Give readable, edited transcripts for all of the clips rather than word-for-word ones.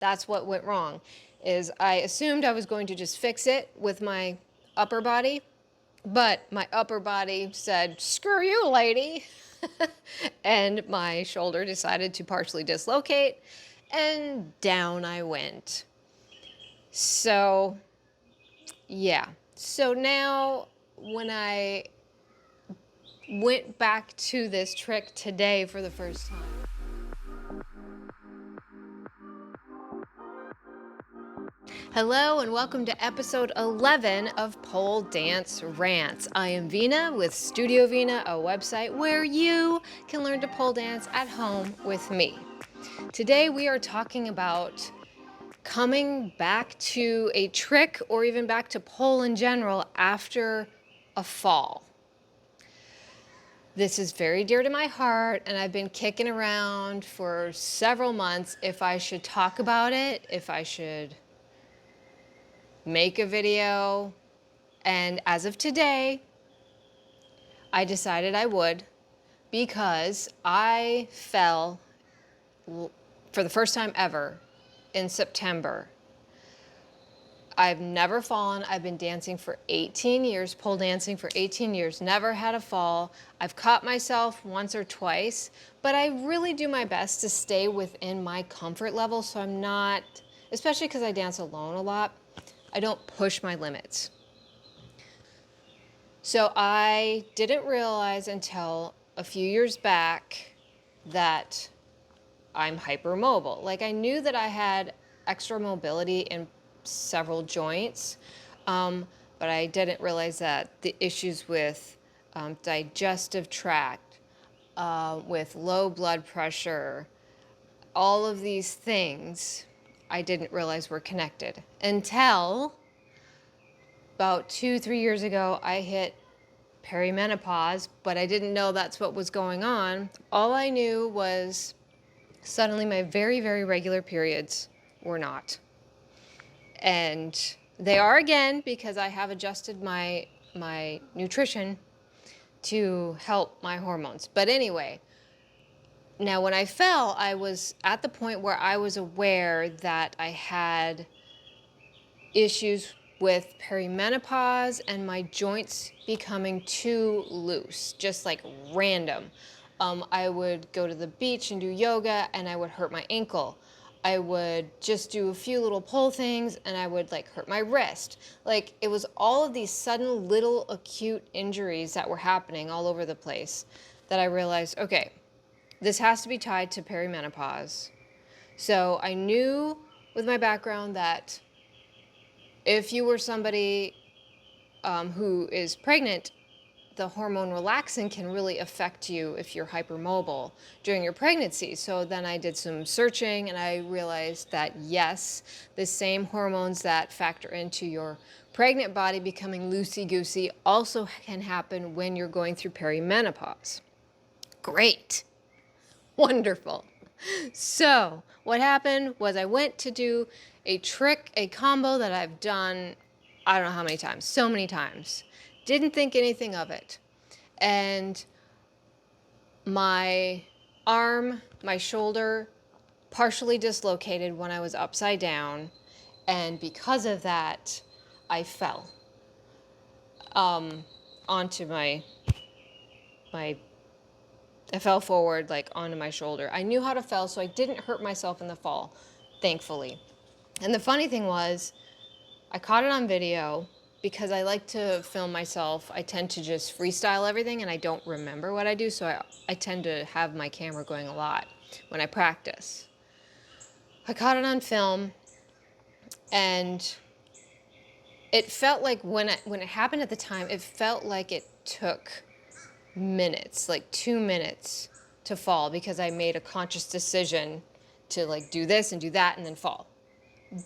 That's what went wrong, is I assumed I was going to just fix it with my upper body, but my upper body said, screw you, lady. And my shoulder decided to partially dislocate, and down I went. So, yeah. So now when I went back to this trick today for the first time, hello and welcome to episode 11 of Pole Dance Rants. I am Vina with Studio Vina, a website where you can learn to pole dance at home with me. Today we are talking about coming back to a trick or even back to pole in general after a fall. This is very dear to my heart, and I've been kicking around for several months if I should talk about it, if I should make a video, and as of today, I decided I would, because I fell for the first time ever in September. I've never fallen. I've been dancing for 18 years, pole dancing for 18 years, never had a fall. I've caught myself once or twice, but I really do my best to stay within my comfort level, so I'm not, especially because I dance alone a lot, I don't push my limits. So I didn't realize until a few years back that I'm hypermobile. Like, I knew that I had extra mobility in several joints, but I didn't realize that the issues with digestive tract, with low blood pressure, all of these things I didn't realize were connected until about 2-3 years ago. I hit perimenopause, but I didn't know that's what was going on. All I knew was suddenly my very, very regular periods were not. And they are again because I have adjusted my nutrition to help my hormones. But anyway, now when I fell, I was at the point where I was aware that I had issues with perimenopause and my joints becoming too loose, just like random. I would go to the beach and do yoga and I would hurt my ankle. I would just do a few little pole things and I would like hurt my wrist. Like, it was all of these sudden little acute injuries that were happening all over the place that I realized, okay, this has to be tied to perimenopause. So I knew with my background that if you were somebody who is pregnant, the hormone relaxin can really affect you if you're hypermobile during your pregnancy. So then I did some searching and I realized that yes, the same hormones that factor into your pregnant body becoming loosey-goosey also can happen when you're going through perimenopause. Great. Wonderful. So what happened was I went to do a trick, a combo that I've done, I don't know how many times, so many times. Didn't think anything of it. And my arm, my shoulder, partially dislocated when I was upside down. And because of that, I fell onto I fell forward, like, onto my shoulder. I knew how to fall, so I didn't hurt myself in the fall, thankfully. And the funny thing was, I caught it on video because I like to film myself. I tend to just freestyle everything, and I don't remember what I do, so I tend to have my camera going a lot when I practice. I caught it on film, and it felt like when it happened at the time, it felt like it took minutes, like 2 minutes to fall, because I made a conscious decision to like do this and do that and then fall.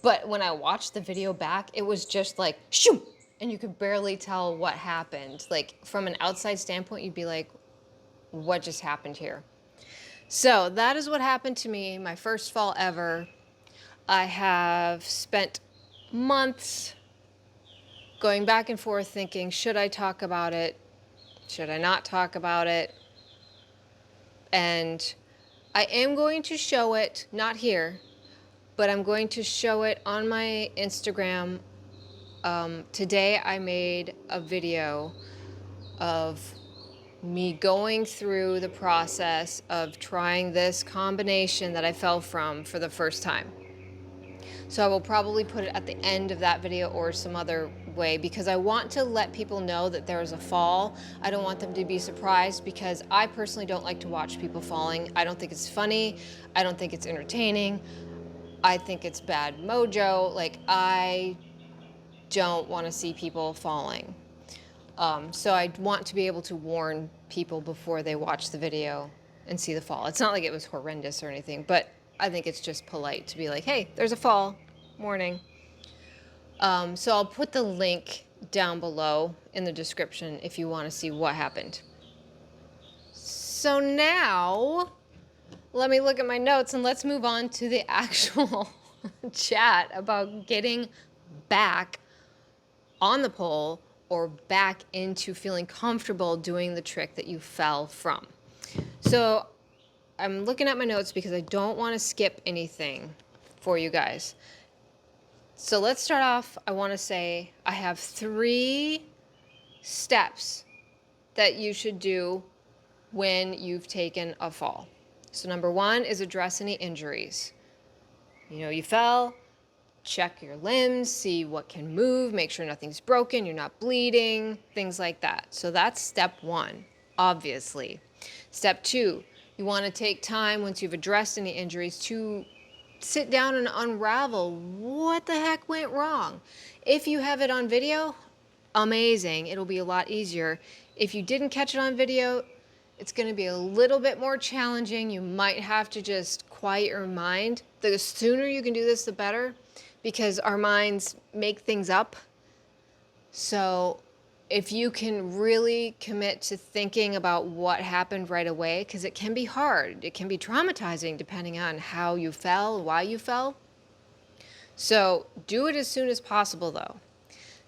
But when I watched the video back, it was just like shoo, and you could barely tell what happened. Like, from an outside standpoint, you'd be like, what just happened here? So that is what happened to me, my first fall ever. I have spent months going back and forth thinking, should I talk about it? Should I not talk about it? And I am going to show it, not here, but I'm going to show it on my Instagram. Today I made a video of me going through the process of trying this combination that I fell from for the first time. So I will probably put it at the end of that video or some other way, because I want to let people know that there is a fall. I don't want them to be surprised, because I personally don't like to watch people falling. I don't think it's funny. I don't think it's entertaining. I think it's bad mojo. Like, I don't want to see people falling. So I want to be able to warn people before they watch the video and see the fall. It's not like it was horrendous or anything, but I think it's just polite to be like, hey, there's a fall, warning. So I'll put the link down below in the description if you want to see what happened. So now, let me look at my notes and let's move on to the actual chat about getting back on the pole or back into feeling comfortable doing the trick that you fell from. So I'm looking at my notes because I don't want to skip anything for you guys. So let's start off. I want to say I have 3 steps that you should do when you've taken a fall. So number 1 is address any injuries. You know, you fell, check your limbs, see what can move, make sure nothing's broken, you're not bleeding, things like that. So that's step 1, obviously. Step 2, you want to take time once you've addressed any injuries to sit down and unravel what the heck went wrong. If you have it on video, amazing. It'll be a lot easier. If you didn't catch it on video, it's going to be a little bit more challenging. You might have to just quiet your mind. The sooner you can do this, the better, because our minds make things up. So if you can really commit to thinking about what happened right away, because it can be hard, it can be traumatizing depending on how you fell, why you fell. So do it as soon as possible though.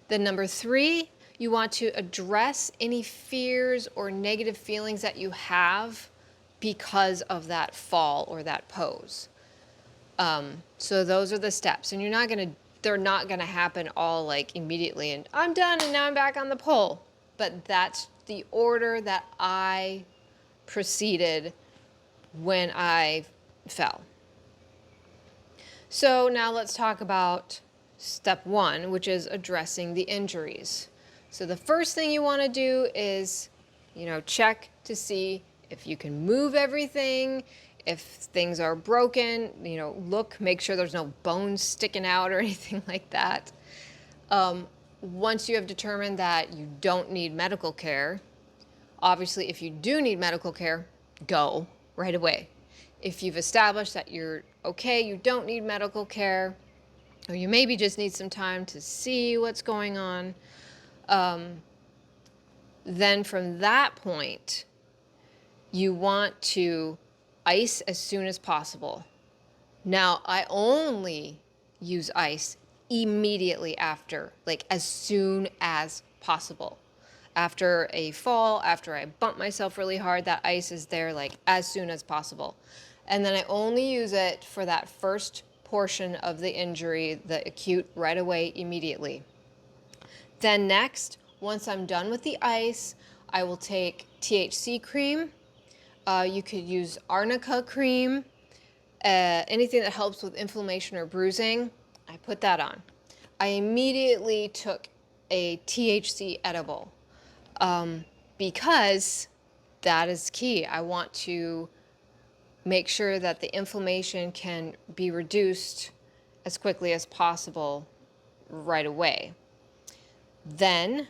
Then number 3, you want to address any fears or negative feelings that you have because of that fall or that pose. So those are the steps, and they're not gonna happen all like immediately and I'm done and now I'm back on the pole. But that's the order that I proceeded when I fell. So now let's talk about step 1, which is addressing the injuries. So the first thing you want to do is, check to see if you can move everything, if things are broken, look, make sure there's no bones sticking out or anything like that. Once you have determined that you don't need medical care, obviously if you do need medical care, go right away. If you've established that you're okay, you don't need medical care, or you maybe just need some time to see what's going on, then from that point, you want to ice as soon as possible. Now, I only use ice immediately after, like as soon as possible. After a fall, after I bump myself really hard, that ice is there like as soon as possible. And then I only use it for that first portion of the injury, the acute, right away, immediately. Then next, once I'm done with the ice, I will take THC cream. You could use arnica cream, anything that helps with inflammation or bruising. I put that on. I immediately took a THC edible because that is key. I want to make sure that the inflammation can be reduced as quickly as possible right away. Then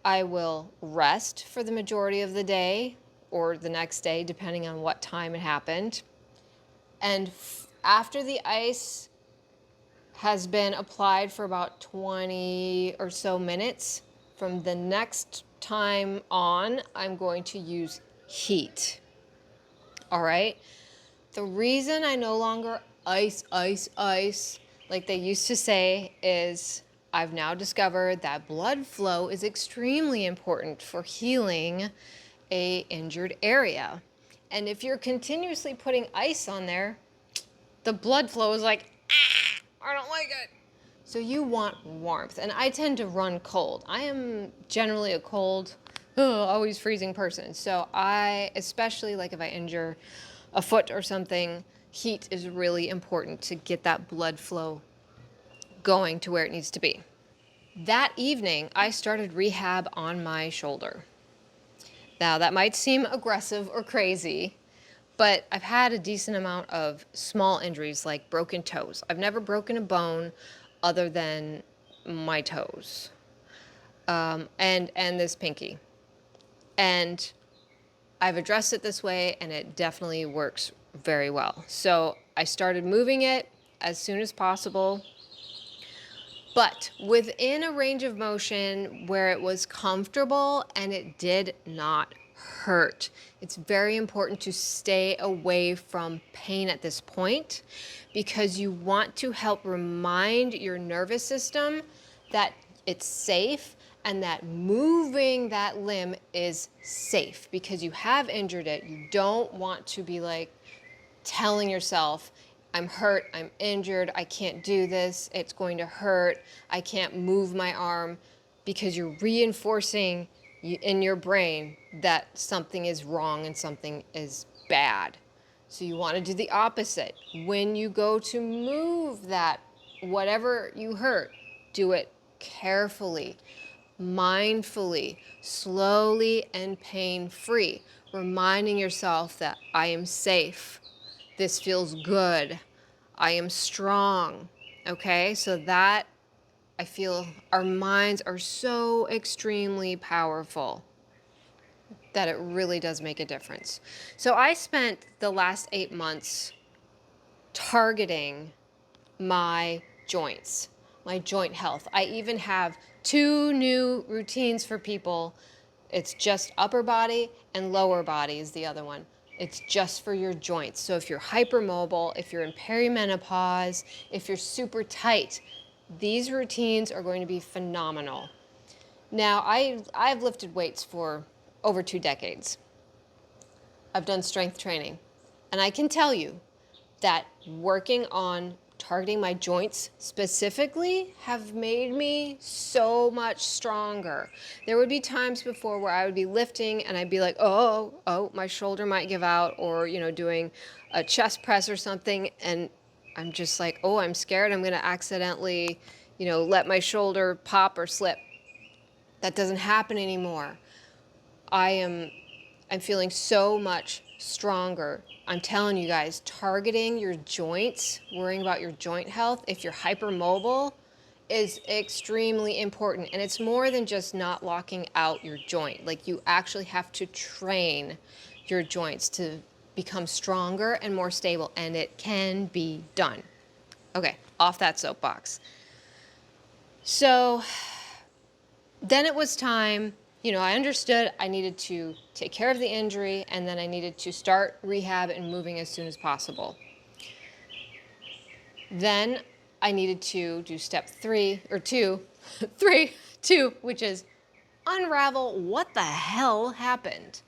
I will rest for the majority of the day or the next day, depending on what time it happened. And after the ice has been applied for about 20 or so minutes, from the next time on, I'm going to use heat. All right? The reason I no longer ice like they used to say is I've now discovered that blood flow is extremely important for healing a injured area. And if you're continuously putting ice on there, the blood flow is like I don't like it. So you want warmth, and I tend to run cold. I am generally a cold, always freezing person. So I, especially like if I injure a foot or something, heat is really important to get that blood flow going to where it needs to be. That evening, I started rehab on my shoulder. Now, that might seem aggressive or crazy, but I've had a decent amount of small injuries like broken toes. I've never broken a bone other than my toes, and this pinky. And I've addressed it this way, and it definitely works very well. So I started moving it as soon as possible, but within a range of motion where it was comfortable and it did not hurt. It's very important to stay away from pain at this point because you want to help remind your nervous system that it's safe and that moving that limb is safe because you have injured it. You don't want to be like telling yourself, I'm hurt, I'm injured, I can't do this, it's going to hurt, I can't move my arm, because you're reinforcing in your brain that something is wrong and something is bad. So you want to do the opposite. When you go to move that, whatever you hurt, do it carefully, mindfully, slowly, and pain-free, reminding yourself that I am safe. This feels good. I am strong. Okay? So that, I feel our minds are so extremely powerful that it really does make a difference. So I spent the last 8 months targeting my joints, my joint health. I even have 2 new routines for people. It's just upper body and lower body is the other one. It's just for your joints. So if you're hypermobile, if you're in perimenopause, if you're super tight, these routines are going to be phenomenal. Now, I've lifted weights for over 2 decades. I've done strength training. And I can tell you that working on targeting my joints specifically have made me so much stronger. There would be times before where I would be lifting and I'd be like, oh, my shoulder might give out, or, doing a chest press or something. And I'm just like, oh, I'm scared I'm going to accidentally, let my shoulder pop or slip. That doesn't happen anymore. I'm feeling so much stronger. I'm telling you guys, targeting your joints, worrying about your joint health, if you're hypermobile, is extremely important. And it's more than just not locking out your joint. Like, you actually have to train your joints to become stronger and more stable, and it can be done. Okay, off that soapbox. So then it was time, I understood I needed to take care of the injury, and then I needed to start rehab and moving as soon as possible. Then I needed to do step 3, or 2, 2, which is unravel what the hell happened.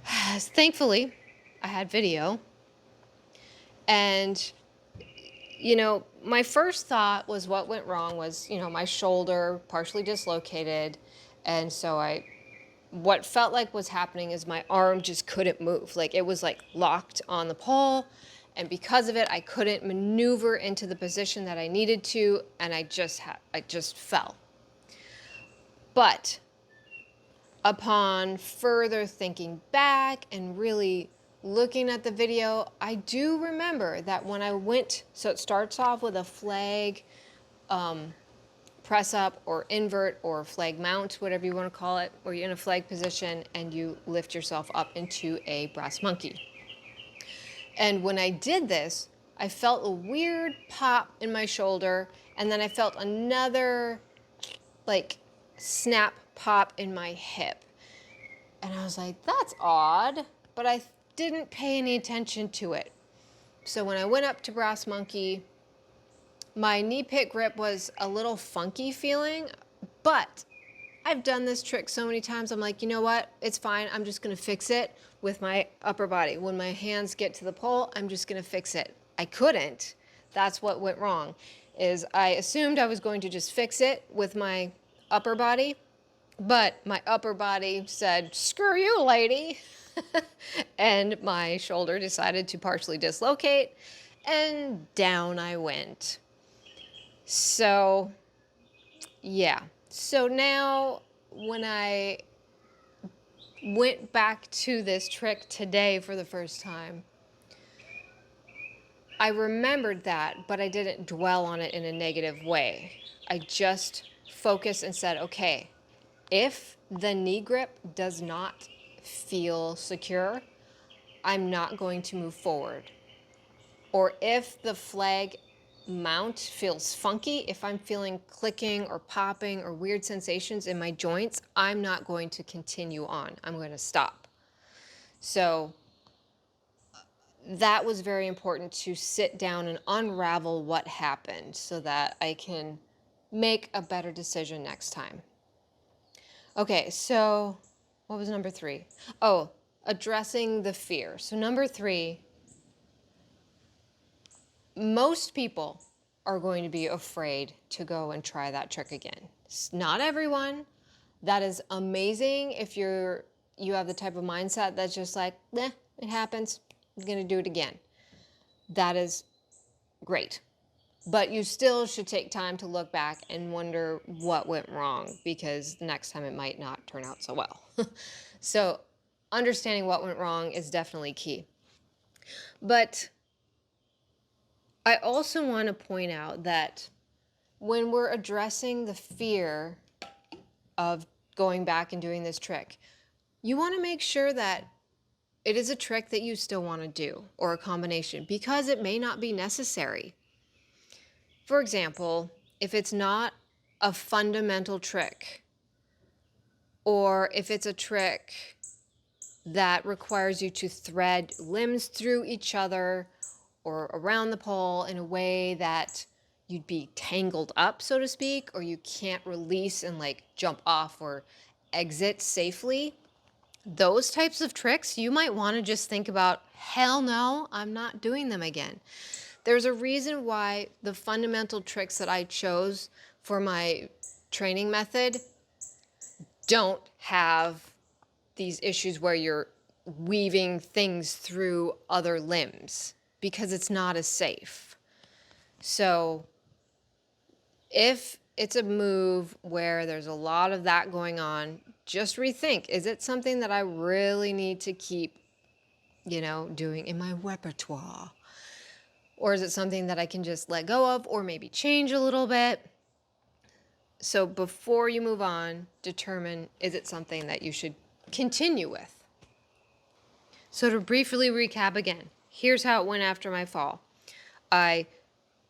Thankfully, I had video, and my first thought was what went wrong was, my shoulder partially dislocated. And so what felt like was happening is my arm just couldn't move. Like, it was like locked on the pole. And because of it, I couldn't maneuver into the position that I needed to. And I just fell. But upon further thinking back and really looking at the video, I do remember that when I went, so it starts off with a flag press up or invert or flag mount, whatever you want to call it, where you're in a flag position and you lift yourself up into a brass monkey. And when I did this, I felt a weird pop in my shoulder, and then I felt another snap pop in my hip. And I was like, that's odd, but I didn't pay any attention to it. So when I went up to brass monkey, my knee pit grip was a little funky feeling, but I've done this trick so many times. I'm like, you know what? It's fine. I'm just going to fix it with my upper body. When my hands get to the pole, I'm just going to fix it. I couldn't. That's what went wrong. Is I assumed I was going to just fix it with my upper body, but my upper body said, "Screw you, lady." And my shoulder decided to partially dislocate, and down I went. So, yeah. So now when I went back to this trick today for the first time, I remembered that, but I didn't dwell on it in a negative way. I just focused and said, okay, if the knee grip does not feel secure, I'm not going to move forward. Or if the flag mount feels funky, if I'm feeling clicking or popping or weird sensations in my joints, I'm not going to continue on. I'm going to stop. So that was very important, to sit down and unravel what happened so that I can make a better decision next time. Okay, so what was number 3? Oh, addressing the fear. So number 3, most people are going to be afraid to go and try that trick again. Not everyone. That is amazing if you have the type of mindset that's just like, it happens, I'm going to do it again. That is great. But you still should take time to look back and wonder what went wrong, because the next time it might not turn out so well. So understanding what went wrong is definitely key. But I also want to point out that when we're addressing the fear of going back and doing this trick, you want to make sure that it is a trick that you still want to do, or a combination, because it may not be necessary. For example, if it's not a fundamental trick, or if it's a trick that requires you to thread limbs through each other or around the pole in a way that you'd be tangled up, so to speak, or you can't release and like jump off or exit safely, those types of tricks, you might want to just think about, hell no, I'm not doing them again. There's a reason why the fundamental tricks that I chose for my training method don't have these issues where you're weaving things through other limbs, because it's not as safe. So if it's a move where there's a lot of that going on, just rethink, is it something that I really need to keep, doing in my repertoire? Or is it something that I can just let go of, or maybe change a little bit? So before you move on, determine, is it something that you should continue with? So to briefly recap again, here's how it went after my fall. I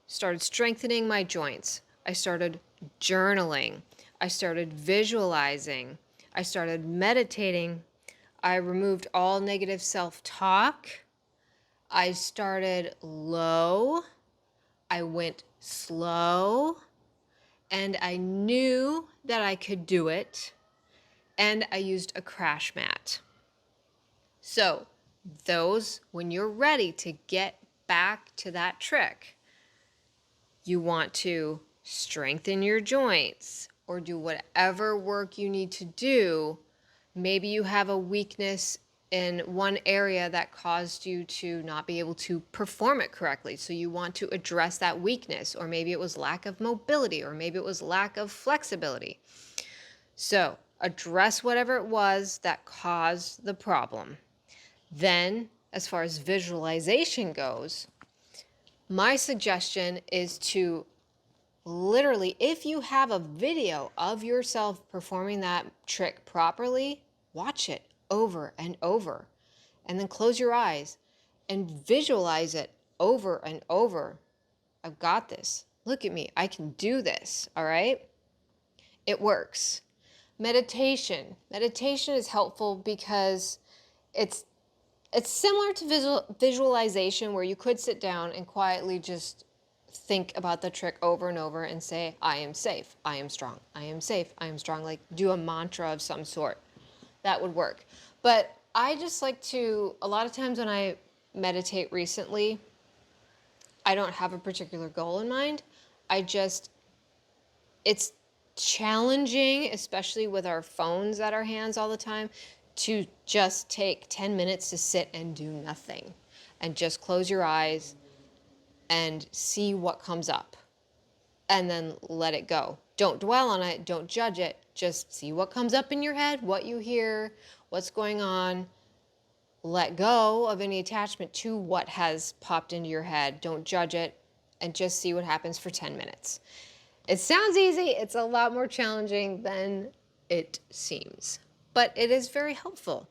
started strengthening my joints. I started journaling. I started visualizing. I started meditating. I removed all negative self-talk. I started low. I went slow. And I knew that I could do it. And I used a crash mat. So when you're ready to get back to that trick, you want to strengthen your joints or do whatever work you need to do. Maybe you have a weakness in one area that caused you to not be able to perform it correctly. So you want to address that weakness, or maybe it was lack of mobility, or maybe it was lack of flexibility. So address whatever it was that caused the problem. Then, as far as visualization goes, my suggestion is to literally, if you have a video of yourself performing that trick properly, watch it over and over, and then close your eyes and visualize it over and over. I've got this. Look at me. I can do this. All right? It works. Meditation. Meditation is helpful because it's similar to visualization, where you could sit down and quietly just think about the trick over and over and say, I am safe, I am strong, I am safe, I am strong, like do a mantra of some sort. That would work. But I just like to, a lot of times when I meditate recently, I don't have a particular goal in mind. I just, it's challenging, especially with our phones at our hands all the time, to just take 10 minutes to sit and do nothing and just close your eyes and see what comes up and then let it go. Don't dwell on it, don't judge it, just see what comes up in your head, what you hear, what's going on. Let go of any attachment to what has popped into your head. Don't judge it and just see what happens for 10 minutes. It sounds easy. It's a lot more challenging than it seems, but it is very helpful.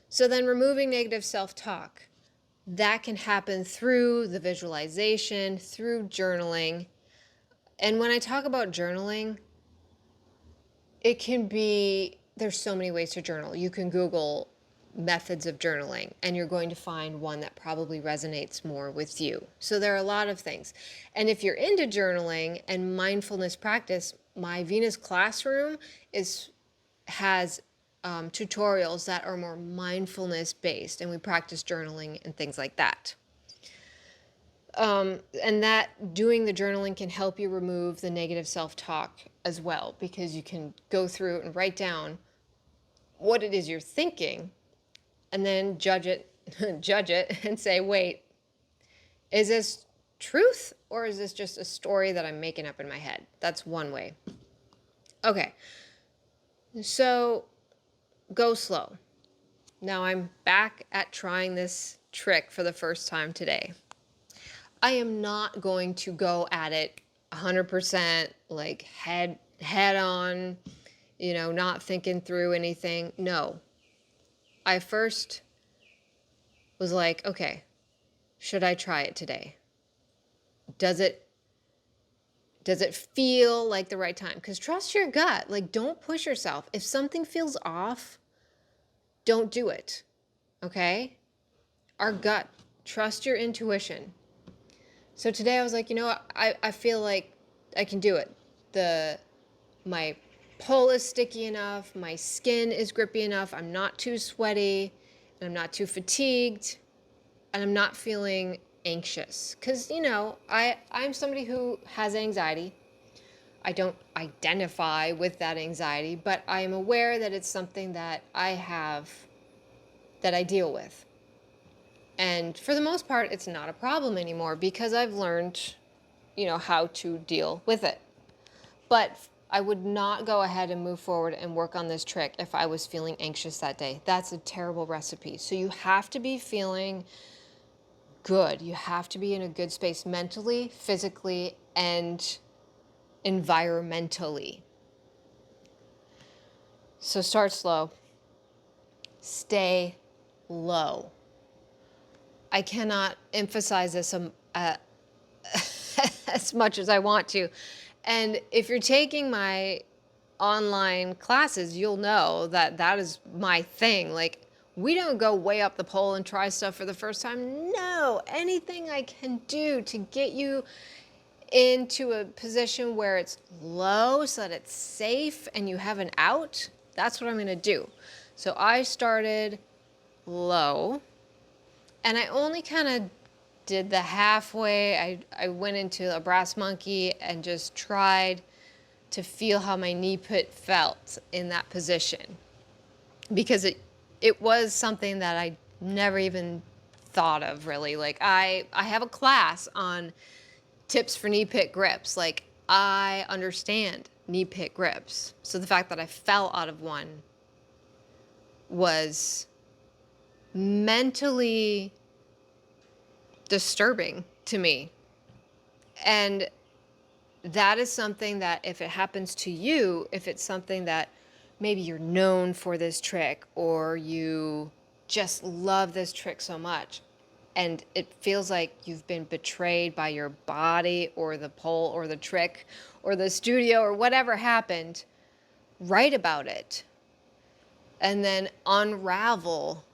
So then removing negative self-talk, that can happen through the visualization, through journaling. And when I talk about journaling, it can be, there's so many ways to journal. You can Google methods of journaling and you're going to find one that probably resonates more with you. So there are a lot of things. And if you're into journaling and mindfulness practice, my Venus Classroom has tutorials that are more mindfulness based, and we practice journaling and things like that. And that doing the journaling can help you remove the negative self-talk as well, because you can go through and write down what it is you're thinking and then judge it and say, wait, is this truth or is this just a story that I'm making up in my head? That's one way. Okay, so go slow. Now I'm back at trying this trick for the first time today. I am not going to go at it 100%, like head on, not thinking through anything. No. I first was like, okay, should I try it today? Does it feel like the right time? Because trust your gut. Like, don't push yourself. If something feels off, don't do it. Okay? Our gut. Trust your intuition. So today I was like, I feel like I can do it. My pole is sticky enough, my skin is grippy enough, I'm not too sweaty, and I'm not too fatigued, and I'm not feeling anxious. Because, I'm somebody who has anxiety. I don't identify with that anxiety, but I am aware that it's something that I have, that I deal with. And for the most part, it's not a problem anymore because I've learned, how to deal with it. But I would not go ahead and move forward and work on this trick if I was feeling anxious that day. That's a terrible recipe. So you have to be feeling good. You have to be in a good space mentally, physically, and environmentally. So start slow. Stay low. I cannot emphasize this as much as I want to. And if you're taking my online classes, you'll know that is my thing. Like, we don't go way up the pole and try stuff for the first time. No, anything I can do to get you into a position where it's low so that it's safe and you have an out, that's what I'm going to do. So I started low, and I only kind of did the halfway. I went into a brass monkey and just tried to feel how my knee pit felt in that position, because it was something that I never even thought of really. Like, I have a class on tips for knee pit grips. Like, I understand knee pit grips. So the fact that I fell out of one was mentally disturbing to me. And that is something that if it happens to you, if it's something that maybe you're known for this trick or you just love this trick so much and it feels like you've been betrayed by your body or the pole or the trick or the studio or whatever happened, write about it and then unravel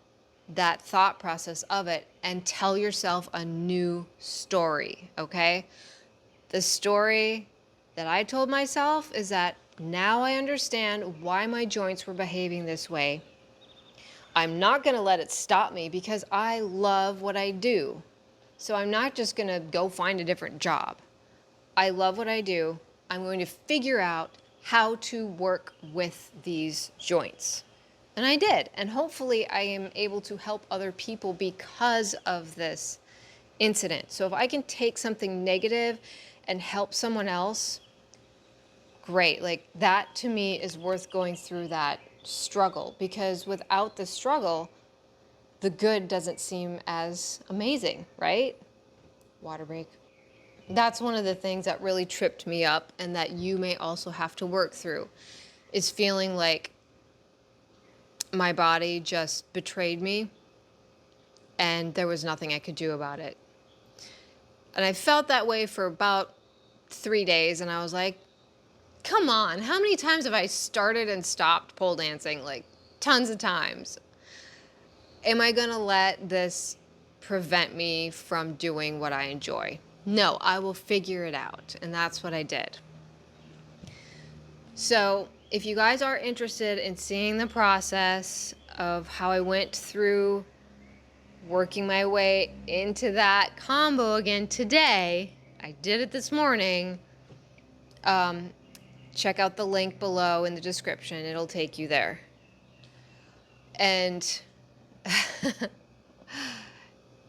that thought process of it and tell yourself a new story, okay? The story that I told myself is that now I understand why my joints were behaving this way. I'm not going to let it stop me because I love what I do. So I'm not just going to go find a different job. I love what I do. I'm going to figure out how to work with these joints. And I did. And hopefully I am able to help other people because of this incident. So if I can take something negative and help someone else, great. Like that to me is worth going through that struggle, because without the struggle, the good doesn't seem as amazing, right? Water break. That's one of the things that really tripped me up, and that you may also have to work through, is feeling like my body just betrayed me and there was nothing I could do about it. And I felt that way for about 3 days, and I was like, come on, how many times have I started and stopped pole dancing? Like, tons of times. Am I gonna let this prevent me from doing what I enjoy? No, I will figure it out. And that's what I did. So if you guys are interested in seeing the process of how I went through working my way into that combo again today, I did it this morning, check out the link below in the description. It'll take you there. And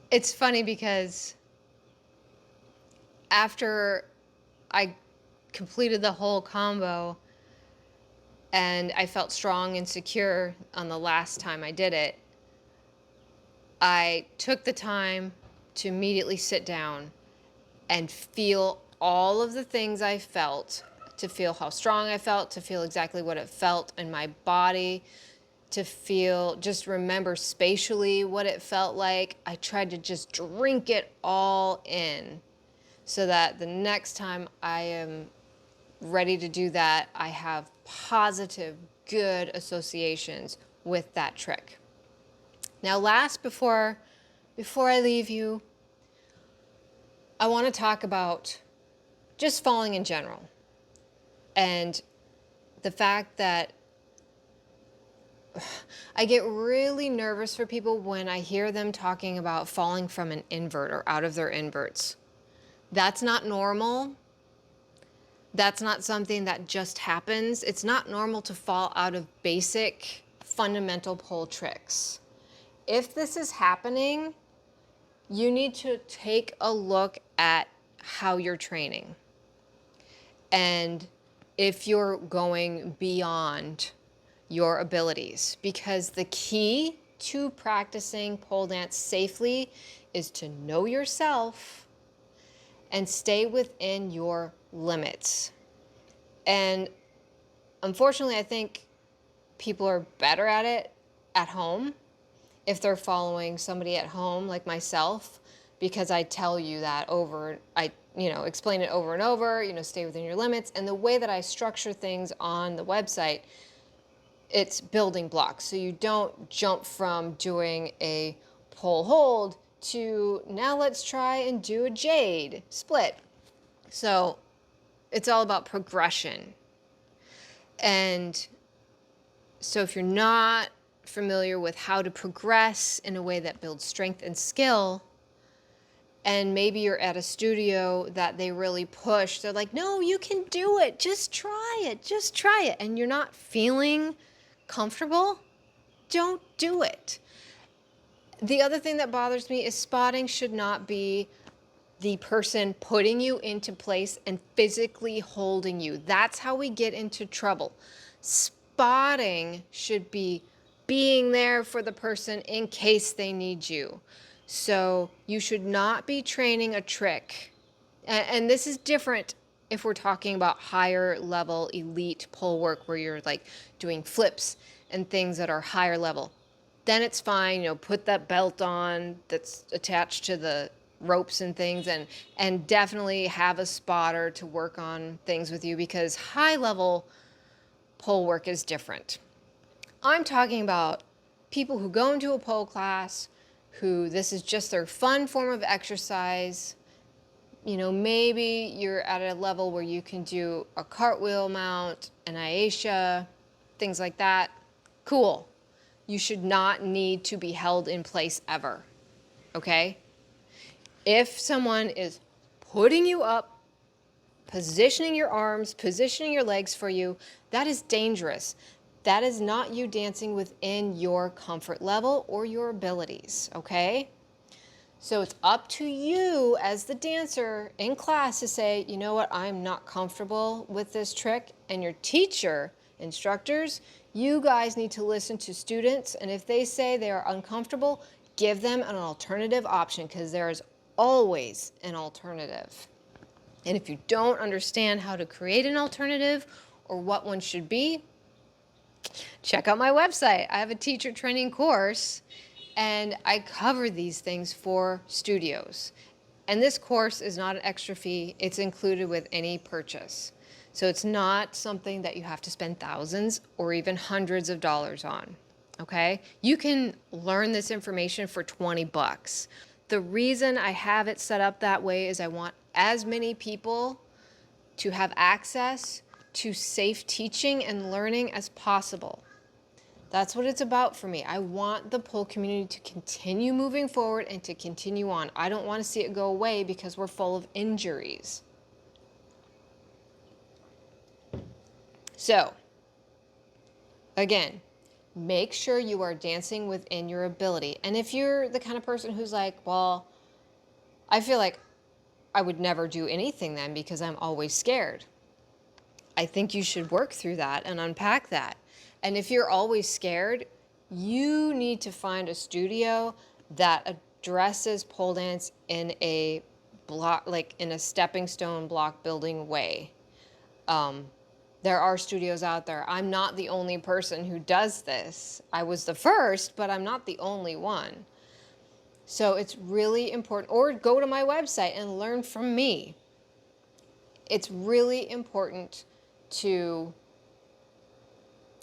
it's funny because after I completed the whole combo and I felt strong and secure on the last time I did it, I took the time to immediately sit down and feel all of the things I felt, to feel how strong I felt, to feel exactly what it felt in my body, to feel, just remember spatially what it felt like. I tried to just drink it all in so that the next time I am ready to do that, I have positive, good associations with that trick. Now, before I leave you, I want to talk about just falling in general, and the fact that I get really nervous for people when I hear them talking about falling from an invert or out of their inverts. That's not normal. That's not something that just happens. It's not normal to fall out of basic fundamental pole tricks. If this is happening, you need to take a look at how you're training, and if you're going beyond your abilities, because the key to practicing pole dance safely is to know yourself and stay within your limits. And unfortunately, I think people are better at it at home if they're following somebody at home like myself, because I tell you that explain it over and over, stay within your limits. And the way that I structure things on the website, it's building blocks. So you don't jump from doing a pole hold to now let's try and do a jade split. So it's all about progression. And so if you're not familiar with how to progress in a way that builds strength and skill, and maybe you're at a studio that they really push, they're like, no, you can do it, just try it, and you're not feeling comfortable, don't do it. The other thing that bothers me is spotting should not be the person putting you into place and physically holding you. That's how we get into trouble. Spotting should be being there for the person in case they need you. So you should not be training a trick. And this is different if we're talking about higher level elite pole work where you're like doing flips and things that are higher level. Then it's fine, put that belt on that's attached to the ropes and things, and definitely have a spotter to work on things with you, because high level pole work is different. I'm talking about people who go into a pole class, who this is just their fun form of exercise. Maybe you're at a level where you can do a cartwheel mount, an Aisha, things like that. Cool. You should not need to be held in place ever, okay? If someone is putting you up, positioning your arms, positioning your legs for you, that is dangerous. That is not you dancing within your comfort level or your abilities, okay? So it's up to you as the dancer in class to say, you know what, I'm not comfortable with this trick. And your teacher, instructors, you guys need to listen to students. And if they say they are uncomfortable, give them an alternative option, because there is always an alternative. And if you don't understand how to create an alternative or what one should be, check out my website. I have a teacher training course, and I cover these things for studios. And this course is not an extra fee. It's included with any purchase. So it's not something that you have to spend thousands or even hundreds of dollars on. Okay? You can learn this information for 20 bucks. The reason I have it set up that way is I want as many people to have access to safe teaching and learning as possible. That's what it's about for me. I want the pole community to continue moving forward and to continue on. I don't want to see it go away because we're full of injuries. So, again, make sure you are dancing within your ability. And if you're the kind of person who's like, well, I feel like I would never do anything then because I'm always scared, I think you should work through that and unpack that. And if you're always scared, you need to find a studio that addresses pole dance in a block, like in a stepping stone block building way. There are studios out there. I'm not the only person who does this. I was the first, but I'm not the only one. So it's really important. Or go to my website and learn from me. It's really important to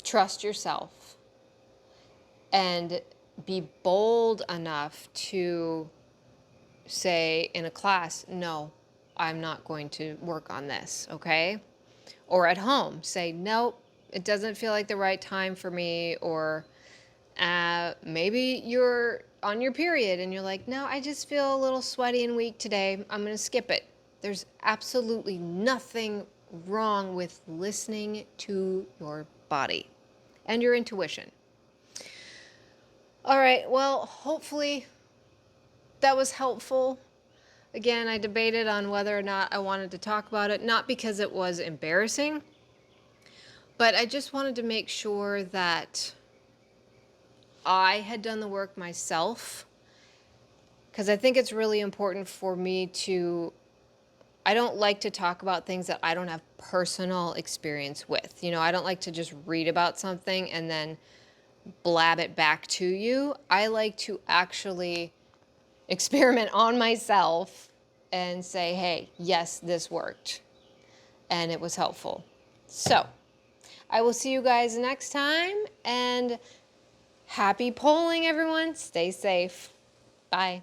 trust yourself and be bold enough to say in a class, no, I'm not going to work on this, okay? Or at home, say, nope, it doesn't feel like the right time for me. Or maybe you're on your period and you're like, no, I just feel a little sweaty and weak today. I'm going to skip it. There's absolutely nothing wrong with listening to your body and your intuition. All right, well, hopefully that was helpful. Again, I debated on whether or not I wanted to talk about it, not because it was embarrassing, but I just wanted to make sure that I had done the work myself, because I think it's really important for me to, I don't like to talk about things that I don't have personal experience with. You know, I don't like to just read about something and then blab it back to you. I like to actually experiment on myself and say, hey, yes, this worked. And it was helpful. So I will see you guys next time, and happy polling, everyone. Stay safe. Bye.